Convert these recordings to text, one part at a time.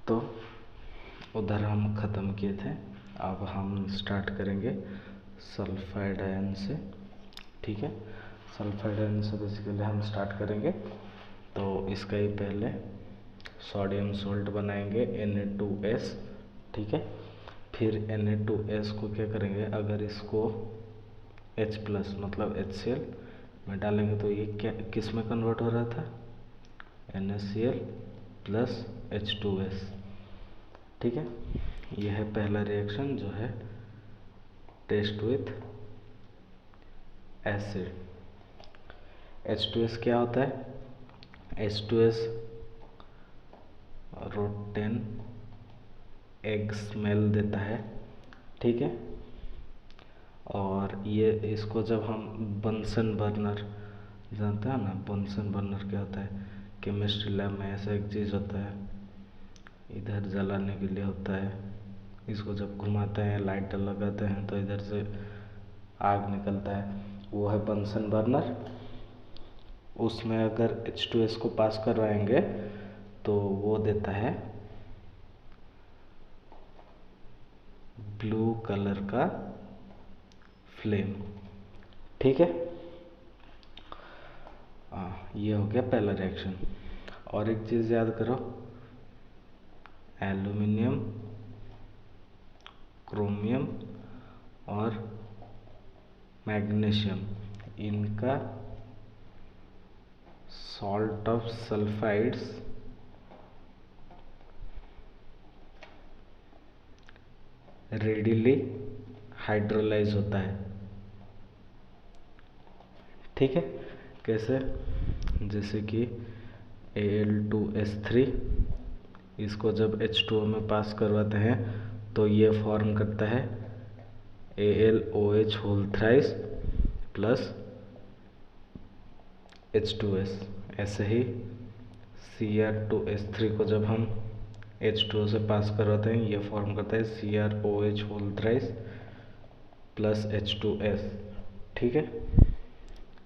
तो उधर हम ख़त्म किए थे, अब हम स्टार्ट करेंगे सल्फाइड आयन से। ठीक है, सल्फाइड आयन से बेसिकली हम स्टार्ट करेंगे। तो इसका ही पहले सोडियम सोल्ट बनाएंगे Na2S। ठीक है, फिर Na2S को क्या करेंगे, अगर इसको H प्लस मतलब HCl में डालेंगे तो ये क्या किस में कन्वर्ट हो रहा था, NaCl प्लस H2S। ठीक है, यह है पहला रिएक्शन जो है टेस्ट विथ एसिड। H2S क्या होता है, H2S रोटेन एग स्मेल देता है। ठीक है, और ये इसको जब हम बंसन बर्नर, जानते हैं ना बंसन बर्नर क्या होता है, केमिस्ट्री लैब में ऐसा एक चीज़ होता है, इधर जलाने के लिए होता है। इसको जब घुमाते हैं, लाइट लगाते हैं तो इधर से आग निकलता है, वो है बंसन बर्नर। उसमें अगर H2S को पास करवाएंगे तो वो देता है ब्लू कलर का फ्लेम। ठीक है, ये हो गया पहला रिएक्शन। और एक चीज़ याद करो, एल्यूमिनियम, क्रोमियम और मैग्नीशियम, इनका salt of sulphides readily hydrolyse होता है। ठीक है, कैसे, जैसे कि Al2S3, इसको जब H2O में पास करवाते हैं तो ये फॉर्म करता है AlOH whole thrice plus H2S। ऐसे ही Cr2S3 को जब हम H2O से पास करवाते हैं, ये फॉर्म करता है CrOH whole thrice plus H2S। ठीक है,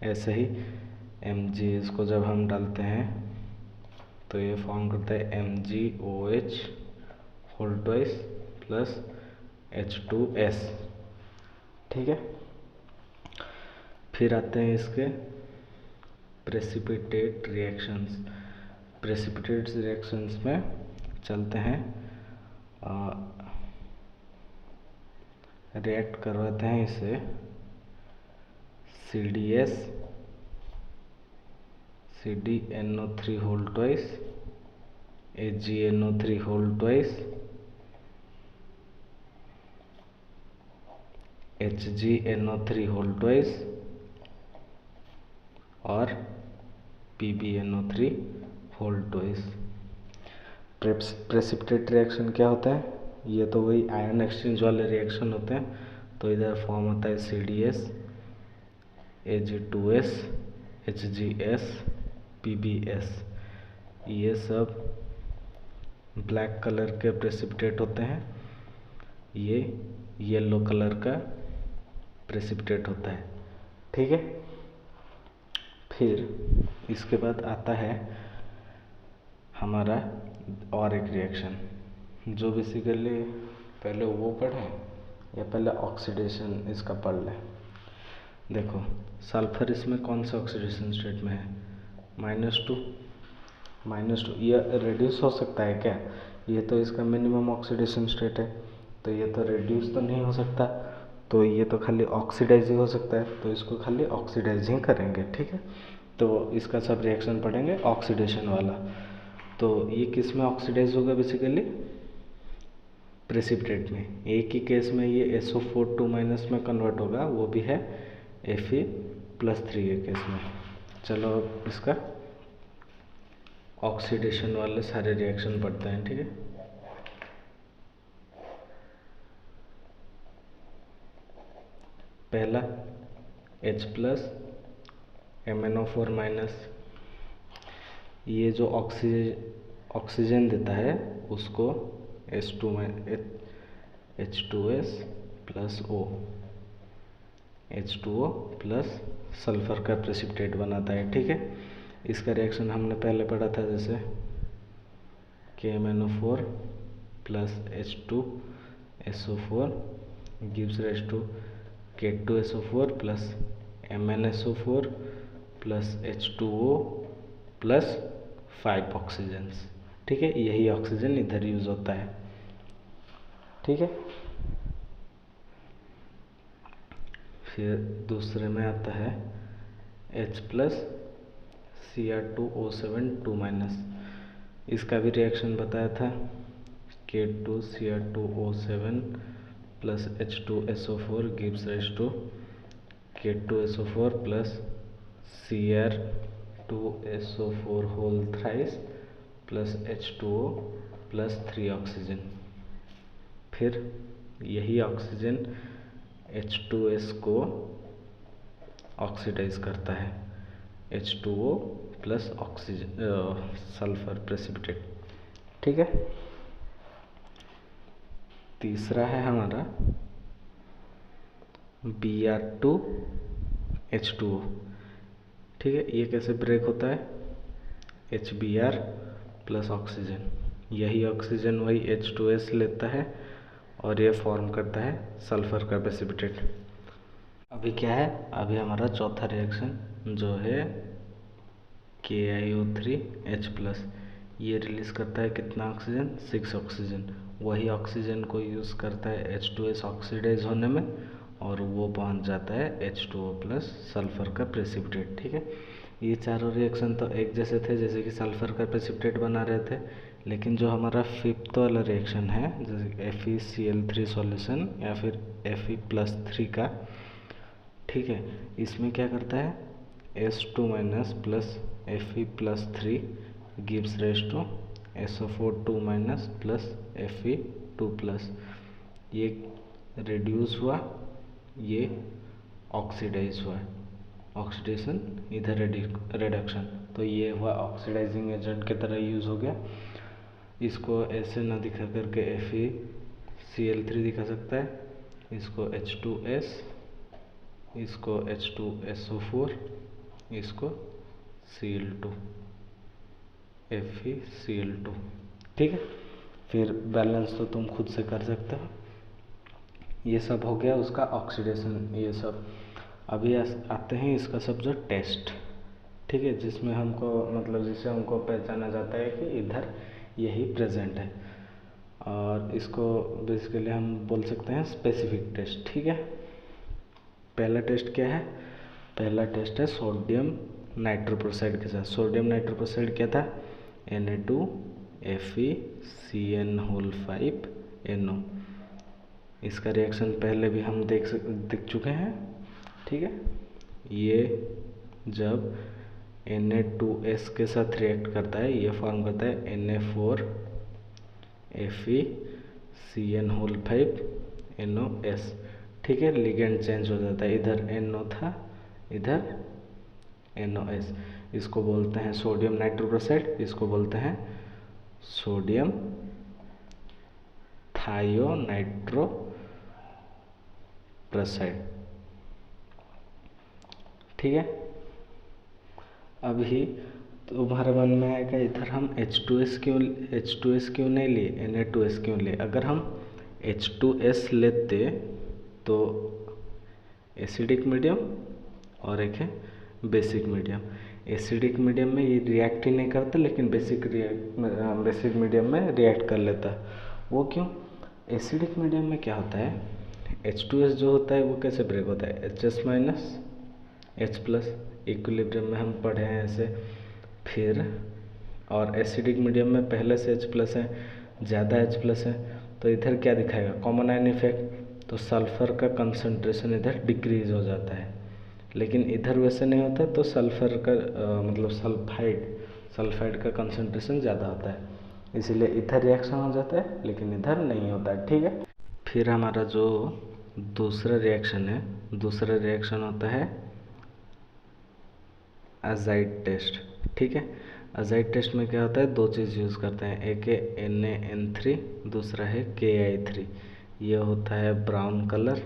ऐसे ही MgS को जब हम डालते हैं तो ये फॉर्म करता है MgOH whole twice plus H2S। ठीक है, फिर आते हैं इसके प्रेसिपिटेट रिएक्शंस। प्रेसिपिटेट रिएक्शंस में चलते हैं, रिएक्ट करवाते हैं इसे CDS CdNO3 whole twice AgNO3 whole twice HgNO3 whole twice और PbNO3 whole twice. Precipitate reaction क्या होता है, ये तो वही आयन एक्सचेंज वाले रिएक्शन होते हैं। तो इधर फॉर्म होता है CDS Ag2S HgS PbS। ये सब ब्लैक कलर के प्रेसिपिटेट होते हैं, ये येलो कलर का प्रेसिपिटेट होता है। ठीक है, फिर इसके बाद आता है हमारा और एक रिएक्शन, जो बेसिकली पहले वो पढ़ें या पहले ऑक्सीडेशन इसका पढ़ लें। देखो, सल्फर इसमें कौन सा ऑक्सीडेशन स्टेट में है, -2। ये रेड्यूस हो सकता है क्या, ये तो इसका मिनिमम ऑक्सीडेशन स्टेट है, तो ये तो रेड्यूस तो नहीं हो सकता, तो ये तो खाली ऑक्सीडाइज ही हो सकता है, तो इसको खाली ऑक्सीडाइज ही करेंगे। ठीक है, तो इसका सब रिएक्शन पढ़ेंगे ऑक्सीडेशन वाला। तो ये किस में ऑक्सीडाइज होगा, बेसिकली प्रेसिपिटेट में। एक ही केस में ये SO4 2- में कन्वर्ट होगा, वो भी है Fe+3 के केस में। चलो अब इसका ऑक्सीडेशन वाले सारे रिएक्शन पढ़ते हैं। ठीक है, पहला H+ MnO4-, ये जो ऑक्सीजन देता है उसको H2S plus O, H2O plus sulphur का प्रेसिपिटेट बनाता है। ठीक है, इसका रिएक्शन हमने पहले पढ़ा था, जैसे KMnO4 plus H2SO4 gives rise to K2SO4 plus MnSO4 plus H2O plus 5 oxygens. ठीक है, यही ऑक्सीजन इधर यूज होता है। ठीक है, फिर दूसरे में आता है H प्लस Cr2O7 2-। इसका भी रिएक्शन बताया था, K2Cr2O7 plus H2SO4 gives rise to K2SO4 plus Cr2SO4 whole thrice plus H2O plus 3 oxygen. फिर यही ऑक्सीजन H2S को ऑक्सीडाइज करता है, H2O plus oxygen sulphur precipitate. ठीक है, तीसरा है हमारा Br2H2O। ठीक है, ये कैसे ब्रेक होता है, HBr प्लस ऑक्सीजन, यही ऑक्सीजन वही H2S लेता है और ये फॉर्म करता है सल्फर का प्रेसिपिटेट। अभी क्या है, अभी हमारा चौथा रिएक्शन जो है KiO3H प्लस, ये रिलीज करता है कितना ऑक्सीजन, 6 ऑक्सीजन। वही ऑक्सीजन को यूज़ करता है H2S ऑक्सीडाइज होने में और वो पहुंच जाता है H2O प्लस सल्फर का प्रेसिपिटेट। ठीक है, ये चारों रिएक्शन तो एक जैसे थे, जैसे कि सल्फर का प्रेसिपिटेट बना रहे थे, लेकिन जो हमारा फिफ्थ वाला रिएक्शन है जैसे FeCl3 सॉल्यूशन या फिर Fe+3 का, ठीक है, इसमें क्या करता है S2 minus plus Fe+3 gives rise to SO4 2 minus plus Fe2 plus. ये रिड्यूस हुआ, ये ऑक्सीडाइज हुआ, ऑक्सीडेशन इधर रिडक्शन, तो ये हुआ ऑक्सीडाइजिंग एजेंट की तरह यूज़ हो गया। इसको ऐसे ना दिखा करके FeCl3 दिखा सकता है, इसको H2S, इसको H2SO4, इसको Cl2 FeCl2। ठीक है, फिर बैलेंस तो तुम खुद से कर सकते हो। ये सब हो गया उसका ऑक्सीडेशन, ये सब। अभी आते हैं इसका सब जो टेस्ट, ठीक है, जिसमें हमको मतलब जिससे हमको पहचाना जाता है कि इधर यही प्रेजेंट है, और इसको बेसिकली हम बोल सकते हैं स्पेसिफिक टेस्ट। ठीक है, पहला टेस्ट क्या है, पहला टेस्ट है सोडियम नाइट्रोप्रोसाइड के साथ। सोडियम नाइट्रोप्रोसाइड क्या था, Na2FeCN5NO। इसका रिएक्शन पहले भी हम देख चुके हैं। ठीक है, ये जब Na2S के साथ रिएक्ट करता है, ये फॉर्म करता है Na4FeCN5NOS। ठीक है, लिगेंड चेंज हो जाता है, इधर NO था, इधर NOS। इसको बोलते हैं सोडियम नाइट्रोप्रोसाइड, इसको बोलते हैं सोडियम थायोनाइट्रोप्रोसाइड। ठीक है, अभी तुम्हारे मन में आएगा इधर हम H2S क्यों नहीं लिए, Na2S क्यों लिए। अगर हम H2S लेते तो एसिडिक मीडियम और एक है बेसिक मीडियम। एसिडिक मीडियम में ये रिएक्ट ही नहीं करता, लेकिन बेसिक मीडियम में रिएक्ट कर लेता। वो क्यों, एसिडिक मीडियम में क्या होता है, H2S जो होता है वो कैसे ब्रेक होता है, HS minus H plus, equilibrium में हम पढ़े हैं ऐसे। फिर और एसिडिक मीडियम में पहले से H प्लस है, ज़्यादा H प्लस है, तो इधर क्या दिखाएगा, कॉमन आयन इफेक्ट, तो सल्फर का कंसंट्रेशन इधर डिक्रीज हो जाता है। लेकिन इधर वैसे नहीं होता, तो सल्फर का मतलब सल्फाइड का कंसंट्रेशन ज़्यादा होता है, इसीलिए इधर रिएक्शन हो जाता है, लेकिन इधर नहीं होता है। ठीक है, फिर हमारा जो दूसरा रिएक्शन है, दूसरा रिएक्शन होता है अजाइड टेस्ट। ठीक है, अजाइड टेस्ट में क्या होता है, दो चीज़ यूज़ करते हैं, एक है NaN3, दूसरा है Ki3। ये होता है ब्राउन कलर,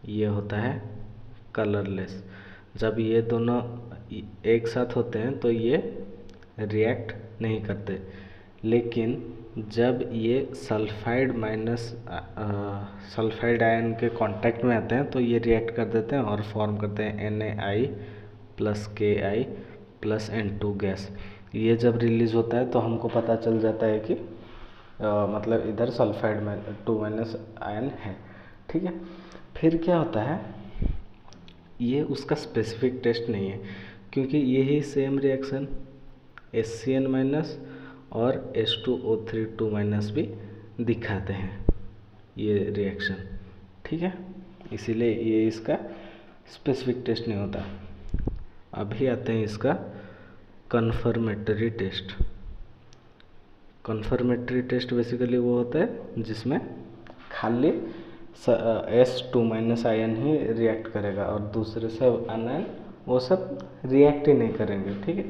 ये होता है कलरलेस। जब ये दोनों एक साथ होते हैं तो ये रिएक्ट नहीं करते, लेकिन जब ये सल्फाइड माइनस सल्फाइड आयन के कांटेक्ट में आते हैं तो ये रिएक्ट कर देते हैं और फॉर्म करते हैं NaI plus KI plus N2 gas. ये जब रिलीज होता है तो हमको पता चल जाता है कि मतलब इधर सल्फाइड में 2- आयन है, ठीक है। फिर क्या होता है, ये उसका स्पेसिफिक टेस्ट नहीं है, क्योंकि यही सेम रिएक्शन HCN- और H2O3 2- भी दिखाते हैं ये रिएक्शन, ठीक है। इसीलिए ये इसका स्पेसिफिक टेस्ट नहीं होता। अभी आते हैं इसका confirmatory test. Confirmatory test basically वो होता है जिसमें खाली H2- आयन ही रिएक्ट करेगा और दूसरे सब आयन वो सब रिएक्ट ही नहीं करेंगे, ठीक है।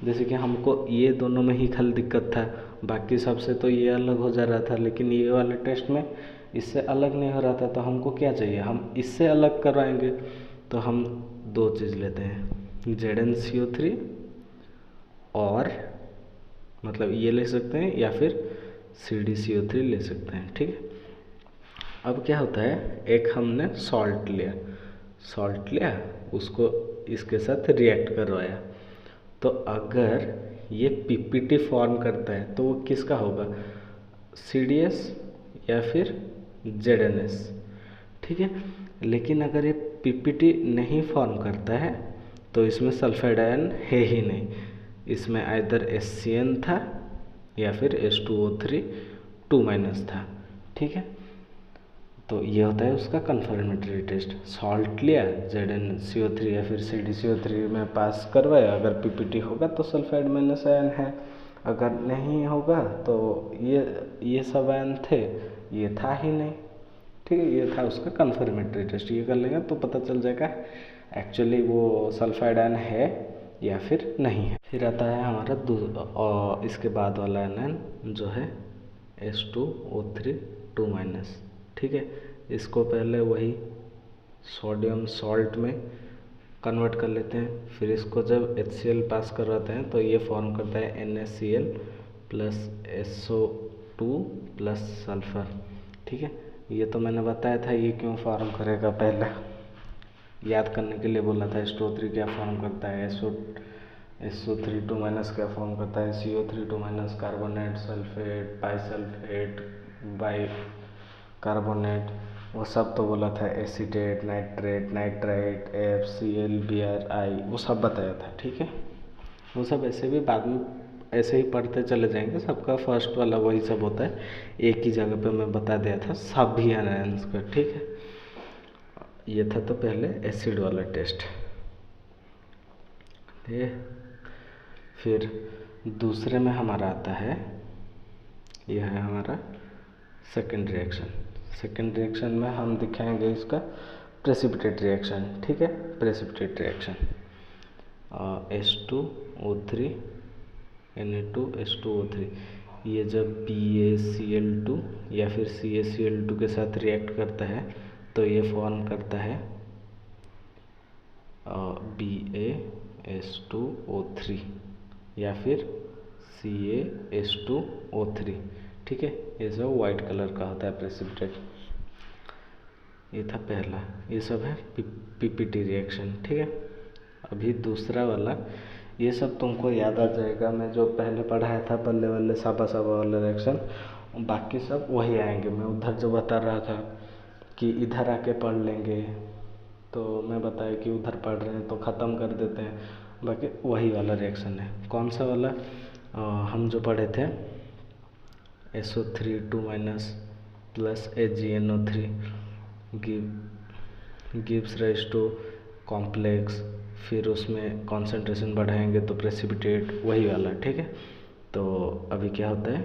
जैसे कि हमको ये दोनों में ही खाली दिक्कत था, बाकी सब से तो ये अलग हो जा रहा था, लेकिन ये वाले टेस्ट में इससे अलग नहीं हो रहा था। तो हमको क्या चाहिए, हम इससे अलग करवाएंगे। तो हम दो चीज़ लेते हैं, ZnCO3 और मतलब ये ले सकते हैं या फिर CdCO3 ले सकते हैं, ठीक है। अब क्या होता है, एक हमने सॉल्ट लिया उसको इसके साथ रिएक्ट करवाया, तो अगर ये PPT फॉर्म करता है तो वो किसका होगा, CDS या फिर ZnS, ठीक है। लेकिन अगर ये PPT नहीं फॉर्म करता है तो इसमें सल्फाइड आयन है ही नहीं, इसमें आइदर HCN था या फिर H2O3 2- था, ठीक है। तो ये होता है उसका कन्फर्मेटरी टेस्ट। सॉल्ट लिया, ZnCO3 या फिर CdCO3 में पास करवाया, अगर PPT होगा तो सल्फाइड माइनस आयन है, अगर नहीं होगा तो ये सब आयन थे, ये था ही नहीं, ठीक है। ये था उसका कन्फर्मेटरी टेस्ट। ये कर लेंगे तो पता चल जाएगा एक्चुअली वो सल्फाइड आयन है या फिर नहीं है। फिर आता है हमारा इसके बाद वाला आयन जो है H2O3 2-, ठीक है। इसको पहले वही सोडियम सॉल्ट में कन्वर्ट कर लेते हैं, फिर इसको जब HCl पास करवाते हैं तो ये फॉर्म करता है NaCl plus SO2 plus sulphur, ठीक है। ये तो मैंने बताया था ये क्यों फॉर्म करेगा, पहले याद करने के लिए बोला था। H2O3 क्या फॉर्म करता है, SO3 2- क्या फॉर्म करता है, CO3 2- carbonate, sulphate, bisulphate, by carbonate, वो सब तो बोला था, acetate, nitrate, nitrite, FCl, BrI, वो सब बताया था, ठीक है। वो सब ऐसे भी बाद में ऐसे ही पढ़ते चले जाएंगे, सबका फर्स्ट वाला वही सब होता है, एक ही जगह पे मैं बता दिया था सभी आयन्स का, ठीक है। ये था तो पहले एसिड वाला टेस्ट, ठीक है। फिर दूसरे में हमारा आता है, यह है हमारा सेकेंड रिएक्शन। सेकेंड रिएक्शन में हम दिखाएंगे इसका प्रेसिपिटेट रिएक्शन, ठीक है। Precipitate reaction H2O3 Na2 H2O3, ये जब BaCl2 या फिर CaCl2 के साथ रिएक्ट करता है तो ये फॉर्म करता है BaH2O3 या फिर CaH2O3, ठीक है। ये सब वाइट कलर का होता है प्रेसिपिटेट। ये था पहला, ये सब है PPT रिएक्शन, ठीक है। अभी दूसरा वाला, ये सब तुमको याद आ जाएगा, मैं जो पहले पढ़ाया था बल्ले बल्ले साबा वाला रिएक्शन, बाकी सब वही आएंगे। मैं उधर जो बता रहा था कि इधर आके पढ़ लेंगे, तो मैं बताया कि उधर पढ़ रहे हैं तो ख़त्म कर देते हैं, बाकी वही वाला रिएक्शन है। कौन सा वाला, हम जो पढ़े थे SO3 2- plus AgNO3 gives rise to complex, फिर उसमें कॉन्सेंट्रेशन बढ़ाएंगे तो प्रेसिपिटेट, वही वाला, ठीक है। तो अभी क्या होता है,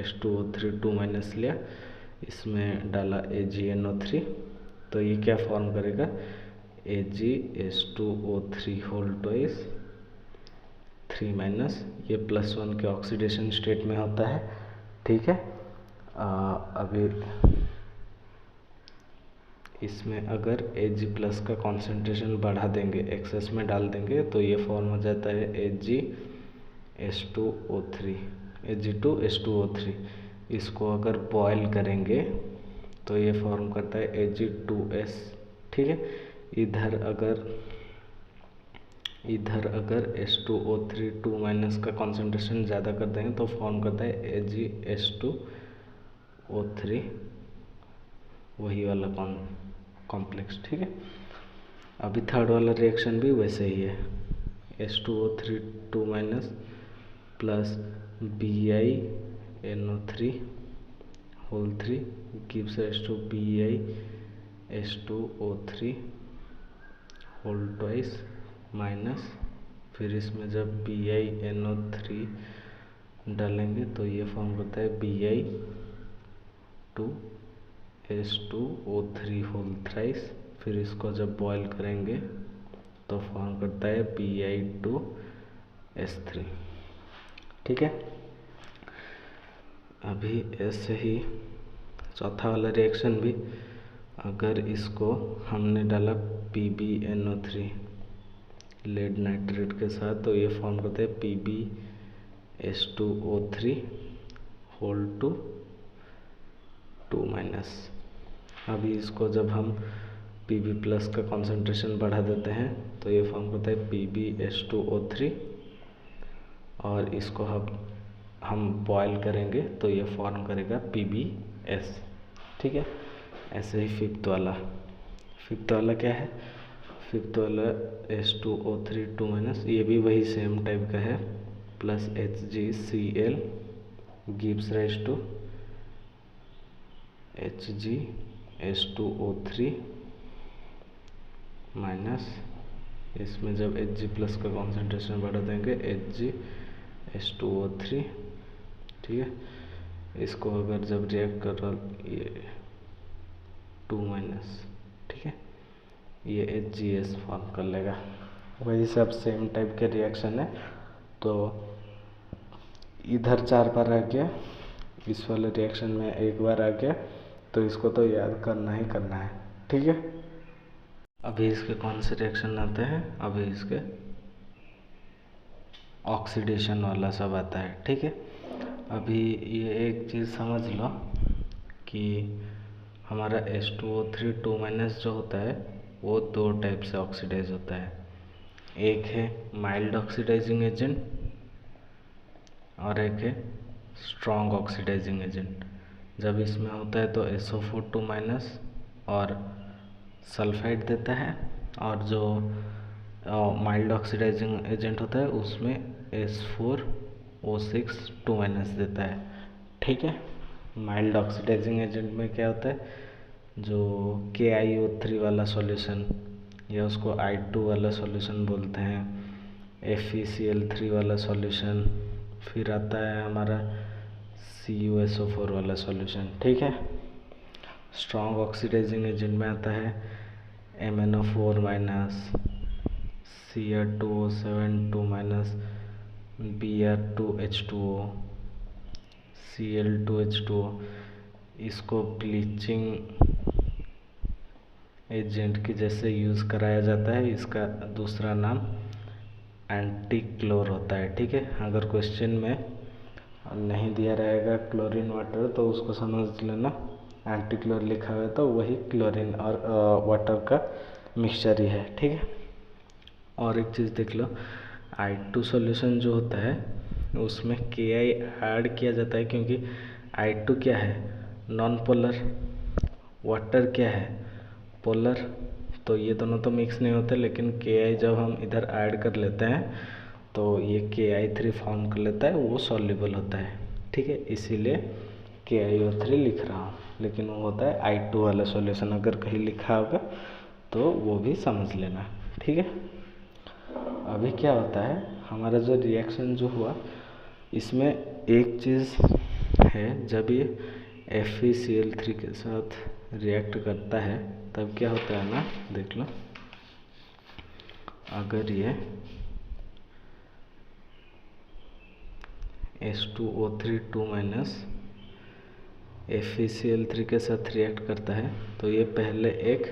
H2O3 2- लिया, इसमें डाला AgNO3, तो ये क्या फॉर्म करेगा, AgH2O3 होल ट्वाइस 3-, ये +1 के ऑक्सीडेशन स्टेट में होता है, ठीक है। अभी इसमें अगर Ag+ का कॉन्सेंट्रेशन बढ़ा देंगे, एक्सेस में डाल देंगे, तो ये फॉर्म हो जाता है AgH2O3, Ag2H2O3। इसको अगर बॉयल करेंगे तो ये फॉर्म करता है Ag2S, ठीक है। इधर अगर H2O3 2- का कॉन्सेंट्रेशन ज़्यादा कर देंगे तो फॉर्म करता है AgH2O3, वही वाला कॉम्प्लेक्स, ठीक है। अभी थर्ड वाला रिएक्शन भी वैसे ही है, H2O3 2- plus BiNO3 whole 3 gives BiH2O3 whole twice minus, फिर इसमें जब BiNO3 डालेंगे तो ये फॉर्म करता है Bi2H2O3 होल थ्राइस, फिर इसको जब बॉयल करेंगे तो फॉर्म करता है Bi2S3, ठीक है। अभी ऐसे ही चौथा वाला रिएक्शन भी, अगर इसको हमने डाला PbNO3 लेड नाइट्रेट के साथ तो ये फॉर्म करते हैं PbH2O3 होल 2-। अभी इसको जब हम Pb+ का कॉन्सेंट्रेशन बढ़ा देते हैं तो ये फॉर्म करता है PbH2O3, और इसको हम बॉयल करेंगे तो ये फॉर्म करेगा PbS, ठीक है। ऐसे ही फिफ्थ वाला क्या है, फिफ्थ वाला H2O3 2-, ये भी वही सेम टाइप का है, plus HgCl gives rise to HgH2O3 minus, इसमें जब Hg+ का कॉन्सेंट्रेशन बढ़ा देंगे HgH2O3, ठीक है। इसको अगर जब रिएक्ट कर रहा ये 2-, ठीक है, ये HgS फॉर्म कर लेगा। वही सब सेम टाइप के रिएक्शन है, तो इधर 4 बार आ गया, इस वाले रिएक्शन में एक बार आ गया, तो इसको तो याद करना ही करना है, ठीक है। अभी इसके कौन से रिएक्शन आते हैं, अभी इसके ऑक्सीडेशन वाला सब आता है, ठीक है। अभी ये एक चीज़ समझ लो कि हमारा H2O3 2- जो होता है वो 2 टाइप से ऑक्सीडाइज होता है, एक है माइल्ड ऑक्सीडाइजिंग एजेंट और एक है स्ट्रॉन्ग ऑक्सीडाइजिंग एजेंट। जब इसमें होता है तो SO4 2- और सल्फाइड देता है, और जो माइल्ड ऑक्सीडाइजिंग एजेंट होता है उसमें S4O6 2- देता है, ठीक है। माइल्ड ऑक्सीडाइजिंग एजेंट में क्या होता है, जो KiO3 वाला सॉल्यूशन या उसको I2 वाला सॉल्यूशन बोलते हैं, FeCl3 वाला सॉल्यूशन, फिर आता है हमारा CuSO4 वाला सॉल्यूशन, ठीक है। स्ट्रॉन्ग ऑक्सीडाइजिंग एजेंट में आता है MnO4-, Cr2O7 2-, Br2H2O, Cl2H2O। इसको ब्लीचिंग एजेंट की जैसे यूज़ कराया जाता है, इसका दूसरा नाम एंटी क्लोर होता है, ठीक है। अगर क्वेश्चन में नहीं दिया रहेगा क्लोरीन वाटर तो उसको समझ लेना एंटी क्लोर लिखा हुआ है तो वही क्लोरीन और वाटर का मिक्सचर ही है, ठीक है। और एक चीज़ देख लो, I2 सॉल्यूशन जो होता है उसमें Ki ऐड किया जाता है, क्योंकि I2 क्या है, नॉन पोलर, वाटर क्या है, पोलर, तो ये दोनों तो मिक्स नहीं होते, लेकिन Ki जब हम इधर ऐड कर लेते हैं तो ये KI3 फॉर्म कर लेता है, वो सॉल्युबल होता है, ठीक है। इसीलिए KiO3 लिख रहा हूँ, लेकिन वो होता है I2 वाला सॉल्यूशन, अगर कहीं लिखा होगा तो वो भी समझ लेना, ठीक है। अभी क्या होता है, हमारा जो रिएक्शन जो हुआ इसमें एक चीज़ है, जब ये FeCl3 के साथ रिएक्ट करता है तब क्या होता है ना, देख लो, अगर ये H2O3 2- FeCl3 के साथ रिएक्ट करता है तो ये पहले एक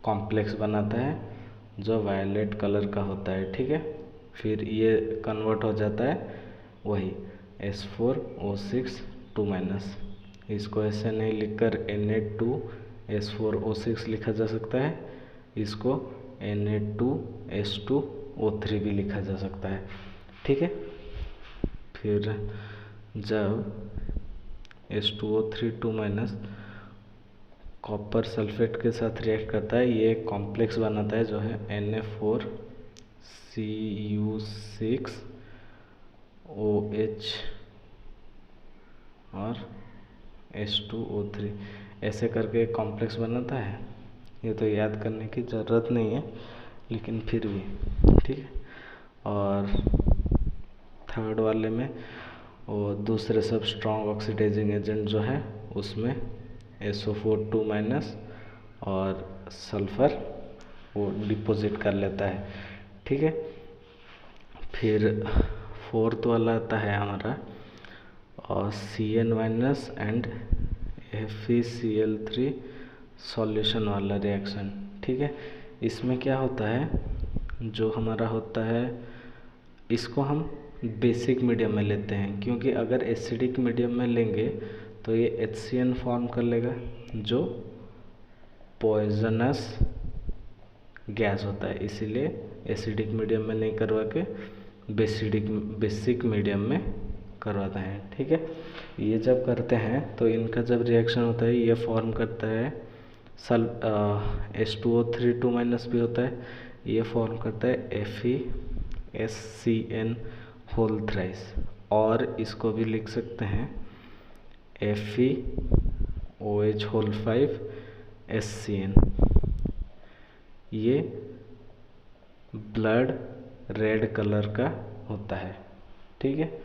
कॉम्प्लेक्स बनाता है जो वायलेट कलर का होता है, ठीक है। फिर ये कन्वर्ट हो जाता है वही H4O6 2-। इसको ऐसे नहीं लिखकर Na2H4O6 लिखा जा सकता है, इसको Na2H2O3 भी लिखा जा सकता है। ठीक है, फिर जब H2O3 2- कॉपर सल्फेट के साथ रिएक्ट करता है, ये एक कॉम्प्लेक्स बनाता है जो है Na4Cu6OH और H2O3 ऐसे करके एक कॉम्प्लेक्स बनाता है। ये तो याद करने की ज़रूरत नहीं है, लेकिन फिर भी ठीक है। और थर्ड वाले में वो दूसरे सब स्ट्रॉन्ग ऑक्सीडाइजिंग एजेंट जो है उसमें SO4 2- और सल्फ़र वो डिपॉजिट कर लेता है। ठीक है, फिर फोर्थ वाला आता है हमारा और CN- एंड FeCl3 सॉल्यूशन वाला रिएक्शन। ठीक है, इसमें क्या होता है, जो हमारा होता है इसको हम बेसिक मीडियम में लेते हैं, क्योंकि अगर एसिडिक मीडियम में लेंगे तो ये HCN फॉर्म कर लेगा जो पॉइजनस गैस होता है, इसीलिए एसिडिक मीडियम में नहीं करवा के बेसिक मीडियम में करवाते हैं। ठीक है, ये जब करते हैं तो इनका जब रिएक्शन होता है ये फॉर्म करता है H2O3 2- भी होता है, ये फॉर्म करता है FeSCN होल थ्राइस, और इसको भी लिख सकते हैं FeOH होल 5 SCN। ये ब्लड रेड कलर का होता है। ठीक है।